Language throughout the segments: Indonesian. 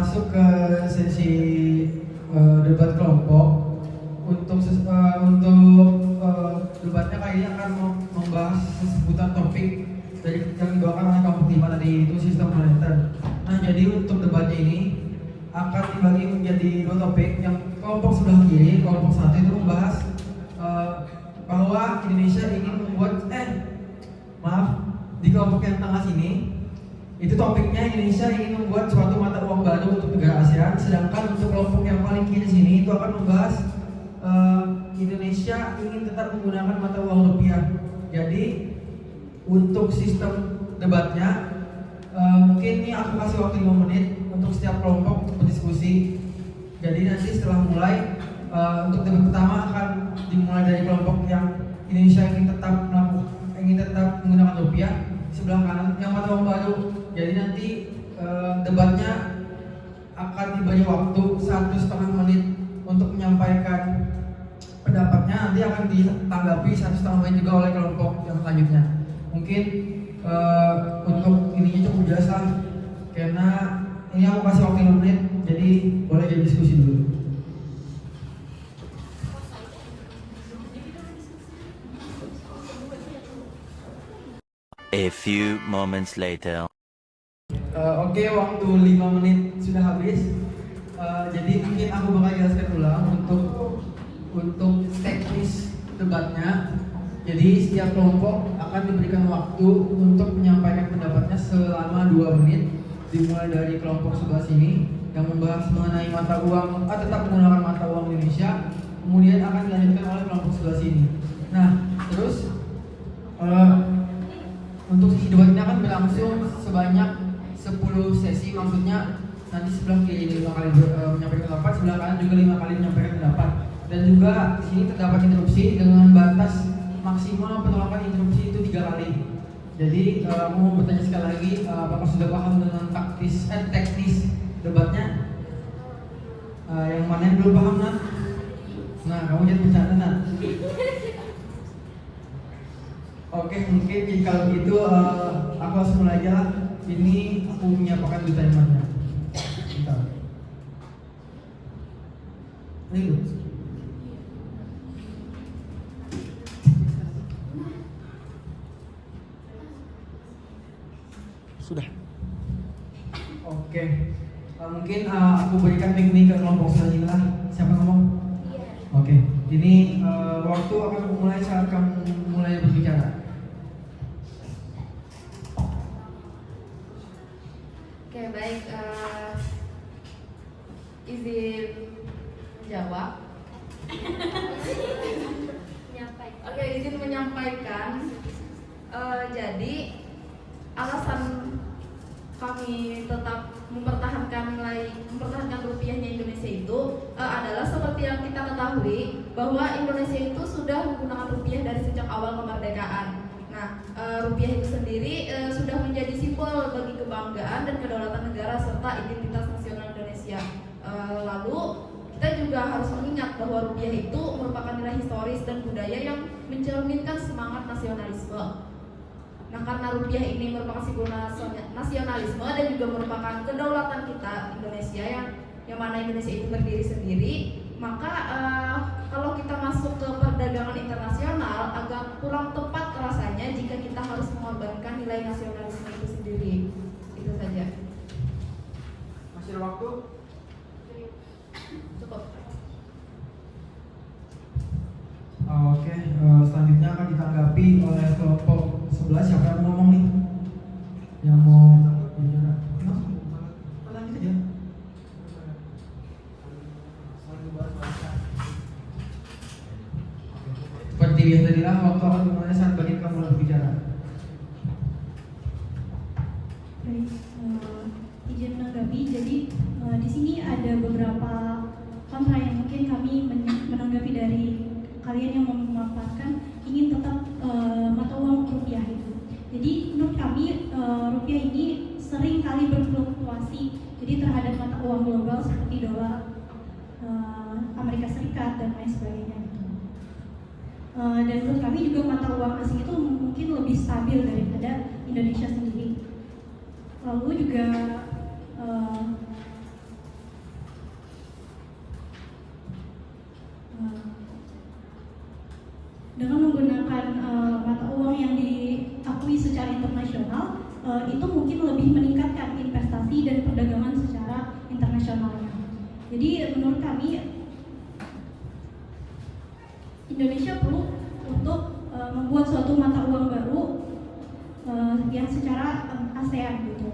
masuk ke sesi debat kelompok. Untuk debatnya kayaknya akan membahas seputar topik dari yang dibawakan oleh kelompok 5 tadi, itu sistem moneter. Nah, jadi untuk debatnya ini akan dibagi menjadi 2 topik. Yang kelompok sebelah kiri, kelompok 1 itu membahas bahwa Indonesia ingin membuat di kelompok yang tengah sini itu topiknya Indonesia ingin membuat suatu mata uang baru untuk negara ASEAN. Sedangkan untuk kelompok yang paling kiri sini itu akan membahas Indonesia ingin tetap menggunakan mata uang rupiah. Jadi untuk sistem debatnya mungkin ini aku kasih waktu 5 menit untuk setiap kelompok berdiskusi. Jadi nanti setelah mulai untuk debat pertama akan dimulai dari kelompok yang Indonesia ingin tetap menggunakan rupiah, sebelah kanan yang mata uang baru. Jadi nanti debatnya akan diberi waktu 1,5 menit untuk menyampaikan pendapatnya, nanti akan ditanggapi 1,5 menit juga oleh kelompok yang selanjutnya. Mungkin untuk ininya cukup jelas lah, karena ini aku kasih waktu 5 menit, jadi boleh jadi diskusi dulu. A few moments later. Oke, waktu 5 menit sudah habis. Jadi mungkin aku bakal jelaskan ulang untuk teknis debatnya. Jadi setiap kelompok akan diberikan waktu untuk menyampaikan pendapatnya selama 2 menit. Dimulai dari kelompok sebelah sini yang membahas mengenai mata uang, tetap menggunakan mata uang Indonesia. Kemudian akan dilanjutkan oleh kelompok sebelah sini. Nah, terus untuk sesi debat ini akan berlangsung sebanyak 10 sesi, maksudnya nanti sebelah kiri 5 kali menyampaikan pendapat, sebelah kanan juga 5 kali menyampaikan pendapat. Dan juga di sini terdapat interupsi dengan batas maksimal penolakan interupsi itu 3 kali. Jadi aku mau bertanya sekali lagi, apakah sudah paham dengan teknis debatnya? Yang mana yang belum paham, Nat? Nah, kamu jangan bercanda, Nat. Oke, mungkin kalau gitu aku langsung mulai aja lah. Ini aku menyiapkan dulu timernya. Bentar. Ini dulu. Sudah. Oke. Mungkin aku berikan mic ke kelompok selanjutnya lah. Siapa ngomong? Iya. Oke. Ini waktu akan mulai saat kamu mulai berbicara. Oke, baik. Izin menjawab. Oke, izin menyampaikan. Jadi alasan kami tetap mempertahankan rupiahnya Indonesia itu adalah seperti yang kita ketahui bahwa Indonesia itu sudah menggunakan rupiah dari sejak awal kemerdekaan. Nah, rupiah itu sendiri sudah menjadi simbol bagi kebanggaan dan kedaulatan negara serta identitas nasional Indonesia. Lalu kita juga harus mengingat bahwa rupiah itu merupakan nilai historis dan budaya yang mencerminkan semangat nasionalisme. Nah, karena rupiah ini merupakan simbol nasionalisme dan juga merupakan kedaulatan kita Indonesia yang mana Indonesia itu berdiri sendiri, maka kalau kita masuk ke perdagangan internasional agak kurang tepat rasanya jika kita harus mengorbankan nilai nasionalisme itu sendiri. Itu saja. Masih ada waktu? Cukup. Oke, selanjutnya akan ditanggapi oleh kelompok sebelah. Siapa yang mau ngomong nih? Yang mau bicara? Lanjut aja. Seperti biasa tadilah, waktu akan dimulai saat bagian kamu berbicara. Baik, izin menanggapi. Jadi di sini ada beberapa kontra yang mungkin kami menanggapi dari kalian yang memanfaatkan ingin tetap mata uang rupiah itu. Jadi menurut kami rupiah ini sering kali berfluktuasi. Jadi terhadap mata uang global seperti dolar Amerika Serikat dan lain sebagainya. Dan menurut kami juga mata uang asing itu mungkin lebih stabil daripada Indonesia sendiri. Lalu juga dengan menggunakan mata uang yang diakui secara internasional, itu mungkin lebih meningkatkan investasi dan perdagangan secara internasionalnya. Jadi menurut kami Indonesia perlu untuk membuat suatu mata uang baru yang secara ASEAN gitu.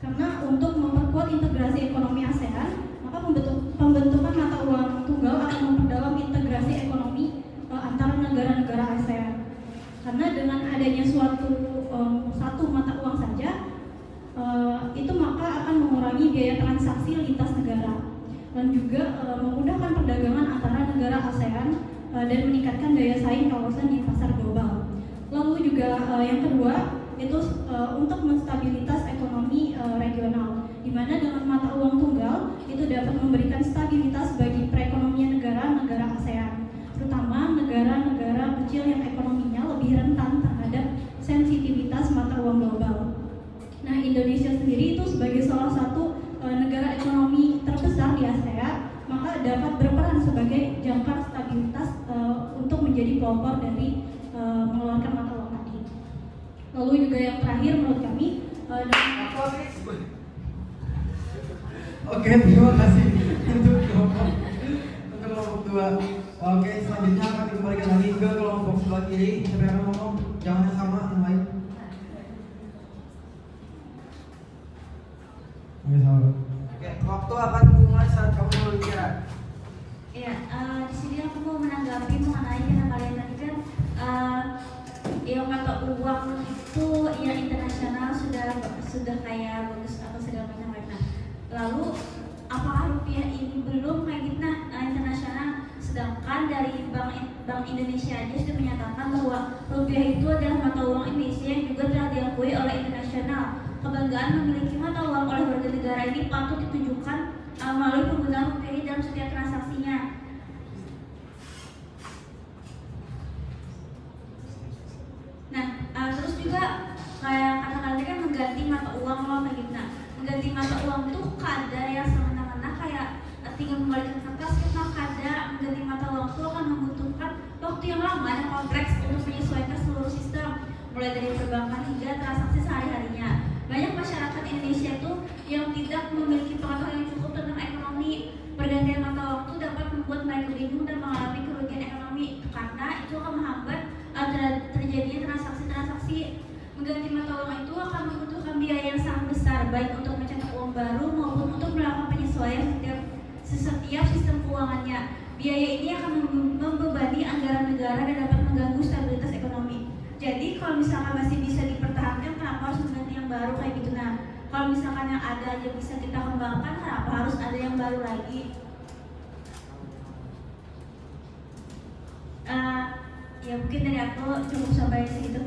Karena untuk memperkuat integrasi ekonomi ASEAN, maka pembentukan mata uang tunggal akan memperdalam integrasi ekonomi antara negara-negara ASEAN. Karena dengan adanya satu mata uang saja, itu maka akan mengurangi biaya transaksi lintas negara dan juga memudahkan perdagangan antara negara ASEAN dan meningkatkan daya saing kawasan di pasar global. Lalu juga yang kedua itu untuk menstabilitas ekonomi regional, di mana dengan mata uang tunggal itu dapat memberikan stabilitas bagi perekonomian negara-negara ASEAN, terutama negara-negara kecil yang ekonominya lebih rentan terhadap sensitivitas mata uang global. Nah, Indonesia sendiri itu sebagai salah satu negara ekonomi terbesar di ASEAN, maka dapat berperan sebagai jangkar stabilitas untuk menjadi pelopor dari mengeluarkan mata uang tadi. Lalu juga yang terakhir menurut kami Oke, terima kasih untuk kelompok 2. Oke, selanjutnya akan dikembalikan lagi ke kelompok sebelah kiri. Siapa yang ngomong? Jangan yang sama, yang lain. Oke, sama. Oke, waktu akan dimulai saat kamu berbicara. Ya, di sini aku mau menanggapi mengenai karena kalian tadi kan yang mata uang itu yang internasional sudah kayak bagus atau segala macam kayak. Nah, lalu apakah rupiah ini belum kayak gitu internasional? Sedangkan dari Bank Indonesia aja sudah menyatakan bahwa rupiah itu adalah mata uang Indonesia yang juga telah diakui oleh internasional. Kebanggaan memiliki mata uang oleh warga negara ini patut ditunjukkan melalui penggunaan rupiah ini dalam setiap transaksinya. Nah, terus juga kayak kata-kata kan mengganti mata uang loh kayak gitu. Nah, mengganti mata uang tuh kada yang semena-mena kayak tinggal kembalikan kertas, kita kada mengganti mata uang itu akan membutuhkan waktu yang lama dan kompleks untuk menyesuaikan seluruh sistem, mulai dari perbankan hingga transaksi sehari-harinya. Banyak masyarakat Indonesia itu yang tidak memiliki pengetahuan yang cukup tentang ekonomi. Pergantian mata uang itu dapat membuat mereka bingung dan mengalami kerugian ekonomi karena itu akan menghambat terjadinya transaksi-transaksi. Mengganti mata uang itu akan membutuhkan biaya yang sangat besar, baik untuk mencetak uang baru maupun untuk melakukan penyesuaian setiap sistem keuangannya. Biaya ini akan membebani anggaran negara dan dapat mengganggu stabilitas ekonomi. Jadi kalau misalkan masih bisa dipertahankan, kenapa harus mengganti yang baru kayak gitu? Nah, kalau misalkan yang ada aja bisa kita kembangkan, kenapa harus ada yang baru lagi? Ya mungkin dari aku cukup sampai segitu.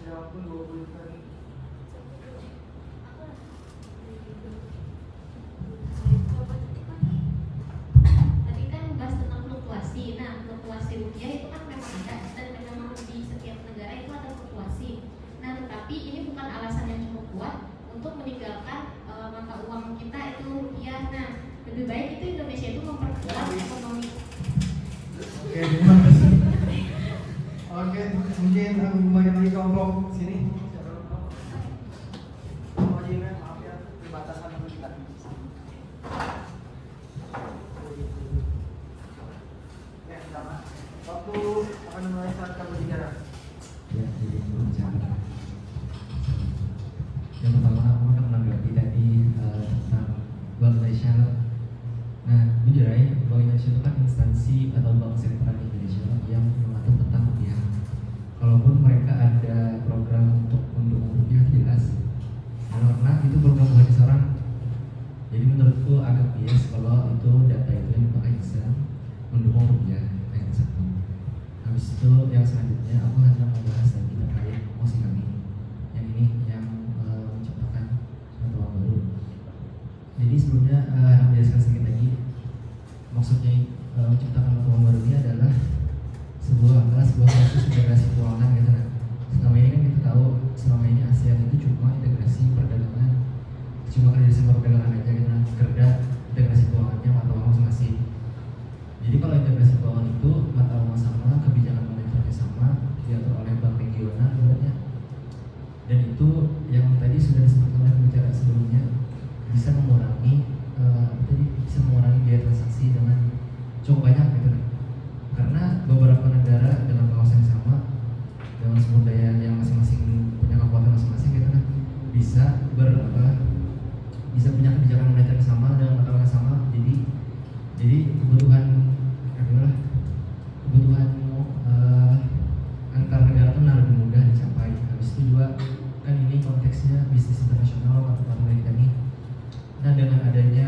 Waktu 20 kali. Tadi kan bahas tentang fluktuasi. Nah, fluktuasi rupiah itu kan memang ada dan memang di setiap negara itu ada fluktuasi. Nah, tetapi ini bukan alasan yang cukup kuat untuk meninggalkan mata uang kita itu rupiah. Nah, lebih baik itu Indonesia itu memperkuat ekonomi. Oke, terima kasih. Oke, mungkin aku kembali lagi ke kelompok sini. Maaf ya, perbatasan dulu kita. Ya, sama. Waktu akan mulai saat kamu bicara. Ya, jadi bicara. Yang pertama aku akan menanggapi tadi tentang Bank Indonesia. Nah, jujur aja, Bank Indonesia itu kan instansi atau bank sentral Indonesia yang mengatur tentang rupiah. Kalaupun mereka ada program untuk mendukung rupiah jelas, karena itu program bagi seorang. Jadi menurutku agak bias kalau itu data itu yang dipakai bisa mendukung rupiah. Yang satu. Habis itu yang selanjutnya aku hanya membahas lagi terkait mosi kami. Yang ini yang menciptakan mata uang baru. Jadi sebelumnya aku jelaskan sedikit lagi. Maksudnya menciptakan mata uang baru ini adalah sebuah proses integrasi keuangan gitu. Nah, selama ini kan kita tahu selama ini ASEAN itu cuma integrasi perdagangan, cuma kerjasama perdagangan aja gitu. Nah, kerja integrasi keuangannya mata uang masing-masing. Jadi kalau uang itu mata uang sama, kebijakan moneternya sama, diatur oleh bank regional ibaratnya. Dan itu yang tadi sudah disebutkan oleh pembicara sebelumnya bisa mengurangi bisa mengurangi biaya transaksi dengan cukup banyak gitu kan. Karena beberapa negara dalam kawasan yang sama dengan sumber daya yang masing-masing punya kekuatan masing-masing gitu kan bisa bisa punya kebijakan moneter yang sama dengan mata uang yang sama. Jadi kebutuhan antar negara itu lebih mudah dicapai. Habis itu juga kan ini konteksnya bisnis internasional atau partner kita nih. Nah dengan adanya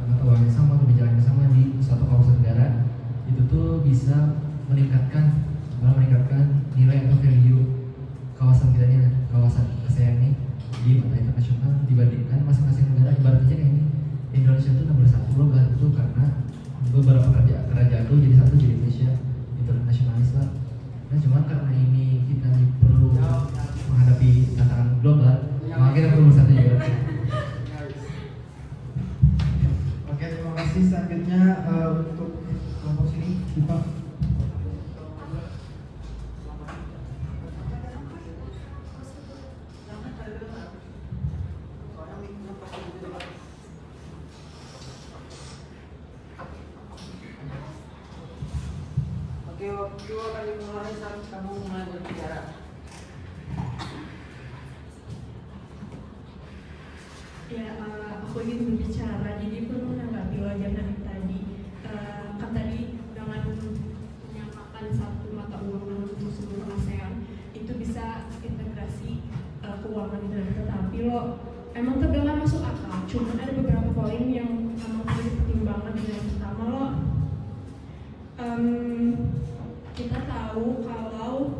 mata uang yang sama, kebijakan yang sama di suatu kawasan negara itu tuh bisa meningkatkan nilai atau value kawasan kita nih, kawasan ASEAN nih di mata internasional dibandingkan masing-masing negara. Ibaratnya kayak ini, Indonesia itu nomor satu global itu karena beberapa kerajaan tuh jadi satu, jadi Indonesia internasionalis lah. Nah cuman karena ini kita perlu menghadapi tantangan global, maka kita perlu bersatu juga. Oke, terima kasih. Selanjutnya untuk kelompok sini, Pak. Oke, waktu akan dimulai saat kamu mulai berbicara. Ya, aku ingin berbicara. Jadi perlu menanggapi wajar tadi. Kan tadi dengan menyamakan satu mata uang untuk seluruh ASEAN itu bisa integrasi keuangan internasional. Tetapi emang terdengar masuk akal. Cuman ada beberapa poin yang emang perlu dipertimbangkan. Yang pertama kita tahu kalau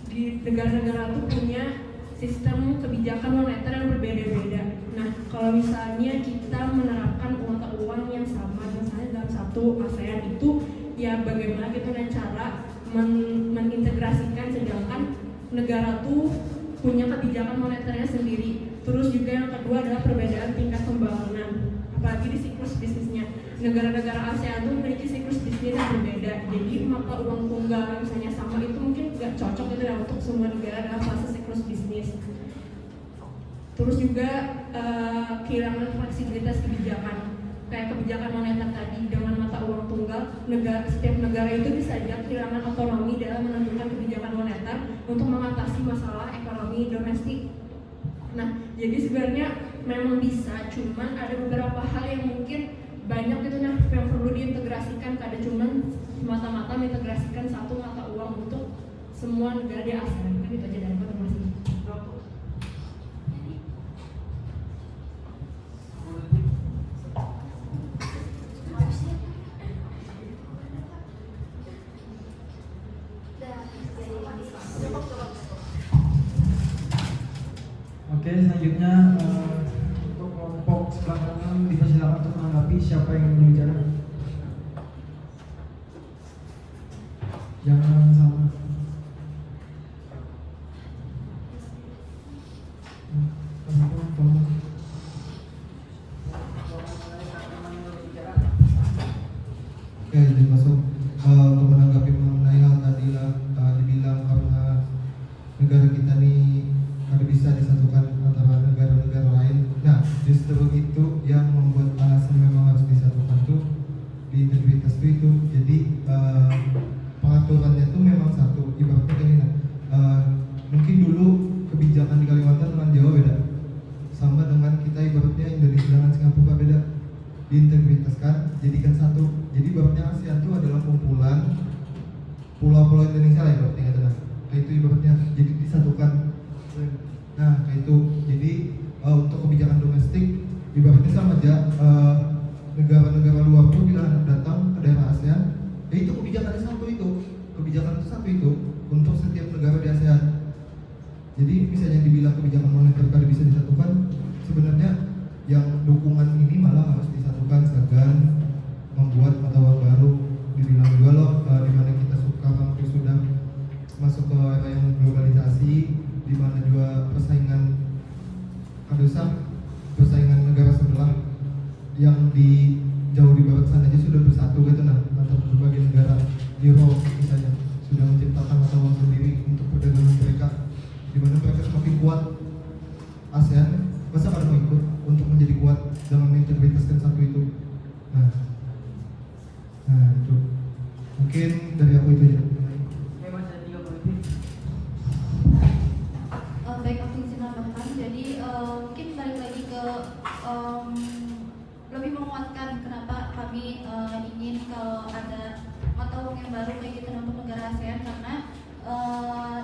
di negara-negara itu punya sistem kebijakan moneter yang berbeda-beda. Nah, kalau misalnya kita menerapkan mata uang yang sama, misalnya dalam satu ASEAN itu, ya bagaimana kita dengan cara mengintegrasikan, sedangkan negara tuh punya kebijakan moneternya sendiri. Terus juga yang kedua adalah perbedaan tingkat pembangunan, apalagi di siklus bisnisnya. Negara-negara ASEAN itu memiliki siklus bisnis yang berbeda. Jadi mata uang tunggal misalnya sama itu mungkin nggak cocok gitu ya untuk semua negara dalam fase siklus bisnis. Terus juga kehilangan fleksibilitas kebijakan. Kayak kebijakan moneter tadi dengan mata uang tunggal, setiap negara itu bisa saja kehilangan otonomi dalam menentukan kebijakan moneter untuk mengatasi masalah ekonomi domestik. Nah, jadi sebenarnya memang bisa, cuman ada beberapa hal yang mungkin banyak gitu yang perlu diintegrasikan. Kada cuman semata-mata mengintegrasikan satu mata uang untuk semua negara di ASEAN. Kan itu aja dari informasi. Oke, selanjutnya untuk kelompok sebelah kanan dipersilakan untuk menanggapi. Siapa yang ingin bicara? Jangan sama. Oke, jadi masuk untuk menanggapi mengenai hal tadi lah, dibilang karena negara kita nih ada bisa disatukan antara negara-negara lain. Nah, justru itu yang membuat alasan memang harus disatukan tuh di integritas itu. Jadi pengaturannya tuh memang satu. Ibaratnya kayak gini, mungkin dulu kebijakan di Kalimantan dengan Jawa beda, sama dengan kita ibaratnya Indonesia dengan Singapura beda. Diintegritaskan, jadikan satu. Jadi ibaratnya ASEAN itu adalah kumpulan pulau-pulau Indonesia lah ibaratnya gitu. Nah, kayak itu ibaratnya jadi disatukan. Nah, kayak itu. Jadi untuk kebijakan domestik ibaratnya sama aja. Negara-negara luar tuh bila datang ke daerah ASEAN, ya itu kebijakannya satu itu. Kebijakan itu satu itu untuk setiap negara di ASEAN. Jadi misalnya dibilang kebijakan moneter kada bisa disatukan, sebenarnya yang dukungan ini malah masuk ke era yang globalisasi, di mana juga persaingan negara sebelah yang di jauh di barat sana aja sudah bersatu gitu nah, atau berbagai negara Eropa misalnya sudah menciptakan mata uang sendiri untuk perdagangan mereka, di mana mereka semakin kuat. ASEAN masa pada mau ikut untuk menjadi kuat dengan mengintegritaskan satu itu. Nah itu mungkin dari aku itu aja. Baik, aku izin menambahkan. Jadi mungkin balik lagi ke lebih menguatkan kenapa kami ingin kalau ada mata uang yang baru kayak gitu untuk negara ASEAN, karena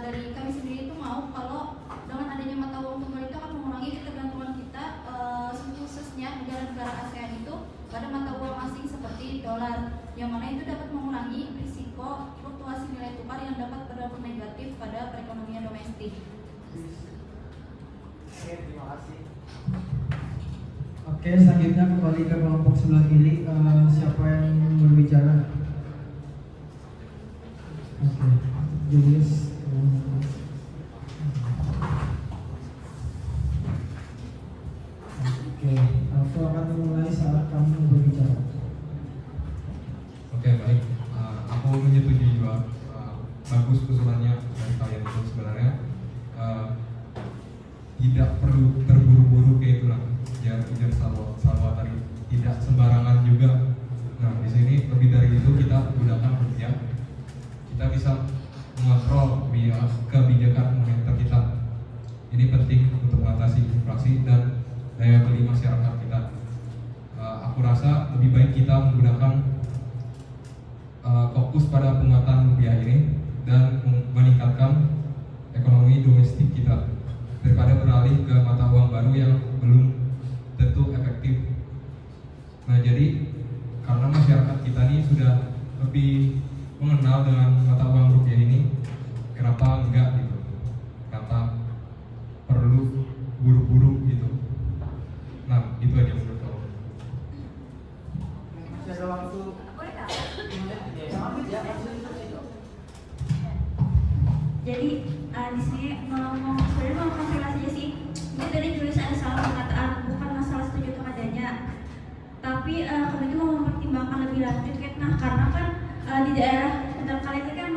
dari kami sendiri itu mau kalau dengan adanya mata uang tunggal itu akan mengurangi ketergantungan kita khususnya negara-negara ASEAN itu pada mata uang asing seperti dolar, yang mana itu dapat mengurangi risiko fluktuasi nilai tukar yang dapat berdampak negatif pada perekonomian domestik. Terima kasih. Oke, selanjutnya kembali ke kelompok sebelah kiri. Siapa yang berbicara? Oke, Julius. Oke, aku akan mulai saat kamu berbicara. Oke, baik. Aku menyetujui juga bagus usulannya dari kalian itu sebenarnya. Tidak perlu terburu-buru kayak itulah. Ujar Salwa tadi tidak sembarangan juga. Nah, di sini lebih dari itu kita gunakan rupiah. Kita bisa mengontrol kebijakan moneter kita. Ini penting untuk mengatasi inflasi dan daya beli masyarakat kita. Aku rasa lebih baik kita menggunakan fokus pada penguatan rupiah ini dan meningkatkan ekonomi domestik kita daripada beralih ke mata uang baru yang belum tentu efektif. Nah, jadi karena masyarakat kita ini sudah lebih mengenal dengan mata uang rupiah ini, kenapa enggak gitu? Kenapa perlu buru-buru gitu? Nah, itu aja menurut aku. Masih ada waktu. Jadi di sini mau sebenarnya mau konfirmasi aja sih. Mungkin tadi Julius ada salah perkataan, bukan masalah setuju atau adanya. Tapi kami itu mau mempertimbangkan lebih lanjut karena kan di daerah tempat kalian itu kan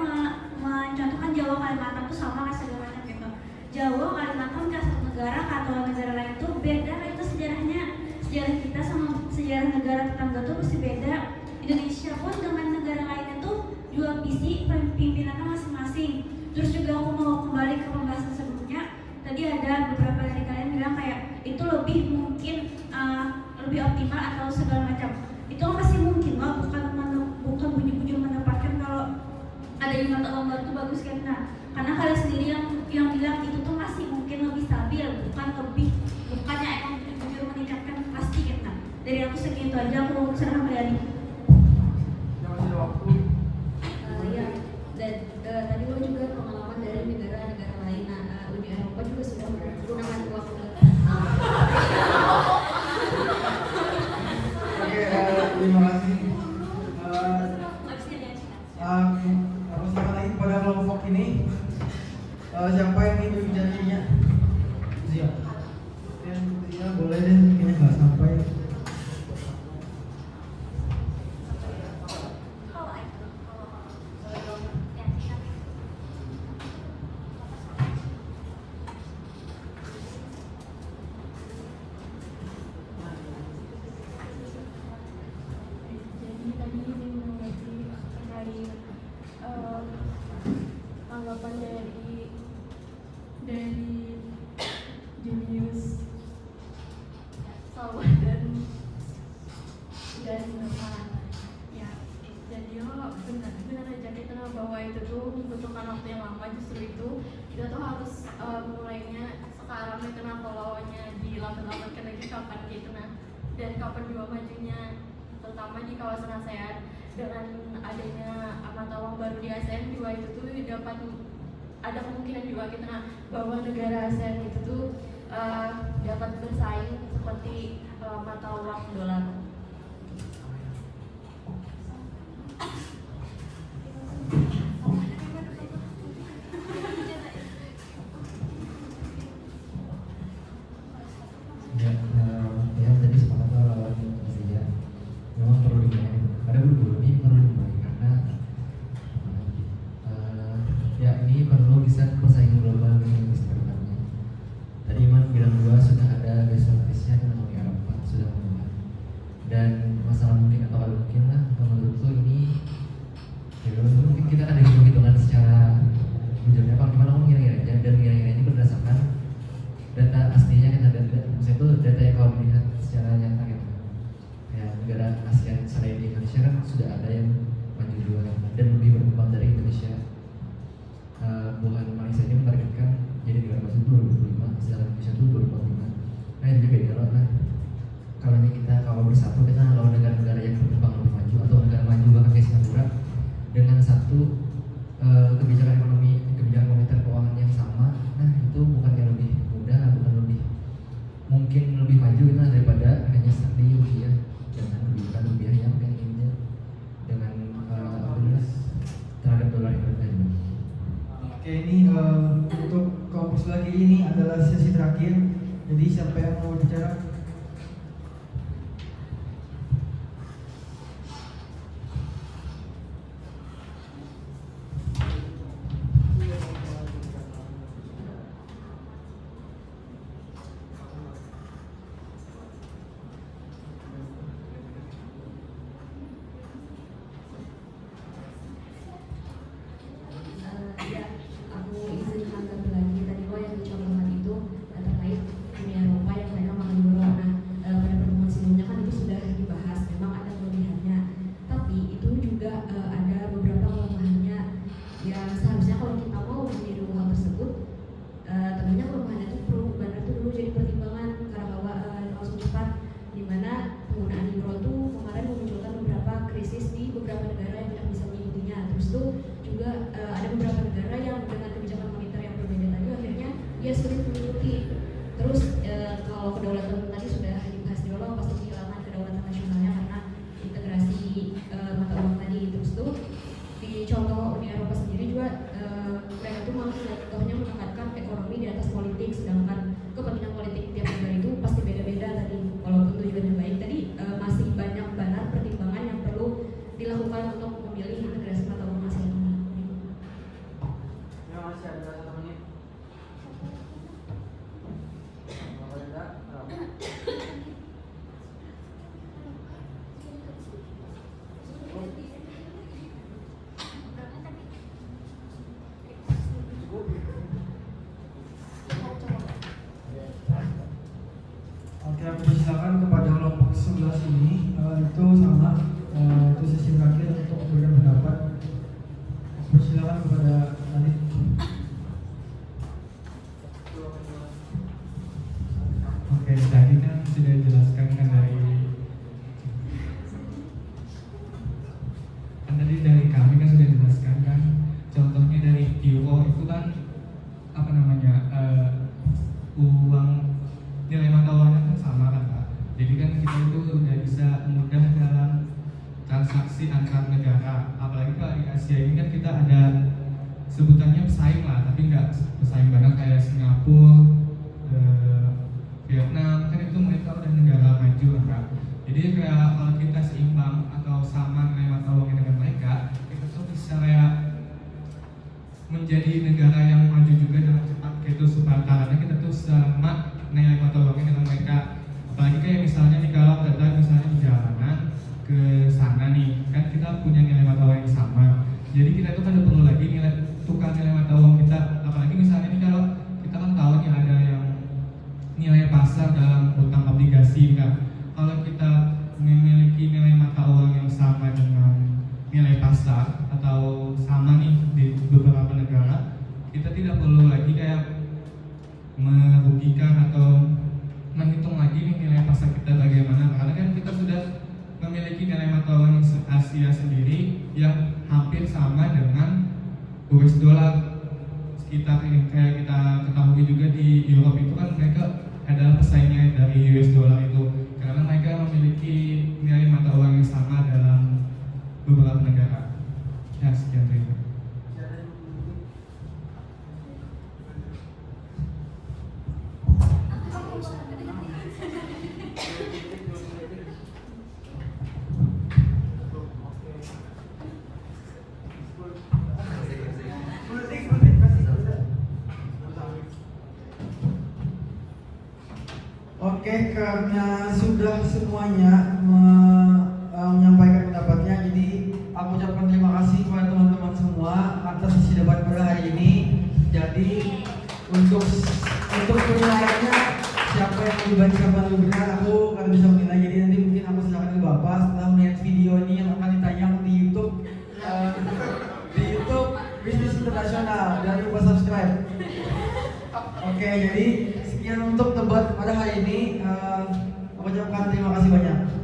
mencontohkan Jawa Kalimantan itu sama kayak segala macam gitu. Jawa Kalimantan ke satu negara atau negara lain itu beda itu sejarahnya. Sejarah kita sama sejarah negara tetangga tuh pasti beda. Indonesia pun dengan negara lain itu juga visi pimpinannya masing-masing. Terus juga aku mau kembali ke pembahasan sebelumnya. Tadi ada beberapa dari kalian bilang kayak itu lebih mungkin lebih optimal atau segala macam. Itu masih mungkin loh, bukan bunyi-bunyi menempatkan kalau adanya mata uang baru itu bagus kan. Nah, karena kalian sendiri yang bilang itu tuh masih mungkin lebih stabil, bukannya emang jujur meningkatkan pasti kan. Nah, dari aku segitu aja, aku serah Mariani. Masih ada waktu. Ya, dan tadi lo juga pengalaman dari negara-negara lain. Nah, Uni Eropa juga sudah menggunakan uang Oke, terima kasih. Aku serahkan lagi kepada kelompok ini. Siapa yang ingin berbicaranya? Zia. Zia boleh deh, kayaknya nggak sampai. Jadi tadi ini mengenai terkait tanggapan dari Julius, Salwa dan ya, jadi benar aja kita bahwa itu tuh membutuhkan waktu yang lama. Justru itu kita tuh harus mulainya sekarang itu kalau dilambat-lambatkan lagi kapan gitu dan kapan juga majunya, terutama di kawasan ASEAN. Dengan adanya mata uang baru di ASEAN juga itu tuh dapat ada kemungkinan juga kita bahwa negara ASEAN itu tuh dapat bersaing seperti mata uang dolar. sudah ada yang maju juga dan lebih berkembang dari Indonesia. Bukan Malaysia ini menargetkan jadi negara maju 2025, sedangkan Indonesia itu 2045. Nah itu beda loh. Nah kalau bersatu kita lawan negara-negara yang berkembang lebih maju atau negara maju bahkan kayak Singapura dengan satu kebijakan moneter keuangan yang sama. Nah itu bukan yang lebih mudah, bukan lebih mungkin lebih maju itu daripada hanya di rupiah dengan kebijakan rupiah yang inginnya dengan terhadap dolar Indonesia. Oke, ini untuk kampus lagi ini adalah sesi terakhir. Jadi siapa yang mau bicara? Ya, aku izin menanggapi lagi tadi yang dicontohkan itu terkait Uni Eropa yang mereka makan euro. Nah, pada pertemuan sebelumnya kan itu sudah dibahas, memang ada kelebihannya, tapi itu juga ada beberapa kelemahannya. Ya seharusnya kalau kita mau meniru hal tersebut, tentunya kelemahannya itu perlu benar tuh dulu jadi pertimbangan karena bahwa langsung cepat, dimana penggunaan euro itu kemarin memunculkan beberapa krisis di beberapa negara yang tidak bisa mengikutinya. Terus tuh juga ada beberapa negara yang dengan kebijakan moneter yang berbeda tadi akhirnya dia sulit mengikuti. Terus kalau kedaulatan tadi sudah dibahas di awal, pasti kehilangan kedaulatan nasionalnya karena integrasi mata uang tadi. Terus tuh di contoh Uni Eropa sendiri juga mereka tuh malah contohnya menekankan ekonomi di atas politik, sedangkan kepentingan politik tiap negara itu pasti beda-beda tadi. Walaupun tujuannya baik tadi masih banyak banget pertimbangan yang perlu dilakukan untuk memilih integrasi mata uang nasional. Masih ada 1 menit. Oke, aku persilakan kepada kelompok 11 ini itu sama itu sesi terakhir untuk memberikan pendapat. Persilakan kepada Nadif. Oke, tadi kan sudah dijelaskan dari kami kan sudah dijelaskan kan, contohnya dari euro itu kan apa namanya uang nilai mata uangnya kan sama kan Pak. Jadi kan kita itu udah bisa mudah dalam transaksi antar negara. Apalagi Pak di Asia ini kan kita ada sebutannya pesaing lah, tapi nggak pesaing banget kayak Singapura, Vietnam, kan itu mereka udah negara maju kan. Jadi kayak kalau kita seimbang atau sama nilai mata uangnya dengan mereka, kita tuh bisa kayak menjadi negara yang maju juga dalam cepat kayak itu supaya karena kita tuh sama nilai mata uangnya dengan mereka. Apalagi kayak misalnya nih kalau kita misalnya perjalanan ke sana nih, kan kita punya nilai mata uang yang sama. Jadi kita tuh kan perlu lagi tukar nilai mata uang kita. Apalagi misalnya nih kalau kita kan tahu nih ada yang nilai pasar dalam utang obligasi kan. Kalau kita memiliki nilai mata uang yang sama dengan nilai pasar atau sama nih di beberapa negara, kita tidak perlu lagi kayak merugikan atau menghitung lagi nih nilai pasar kita bagaimana, karena kan kita sudah memiliki nilai mata uang Asia sendiri yang hampir sama dengan US dollar. Sekitar ini kayak kita ketahui juga di Europe itu kan mereka adalah pesaingnya dari US dollar itu, karena mereka memiliki nilai mata uang yang sama dalam beberapa negara. Ya, sekian terima. Oke, karena sudah semuanya menyampaikan pendapatnya, jadi aku ucapkan terima kasih kepada teman-teman semua atas sesi debat pada hari ini. Jadi untuk penilaiannya siapa yang lebih baik, siapa yang lebih benar, aku nggak bisa menilai. Jadi nanti mungkin aku silakan ke Bapak setelah melihat video ini yang akan ditanya Oke, jadi sekian untuk debat pada hari ini. Aku ucapkan terima kasih banyak.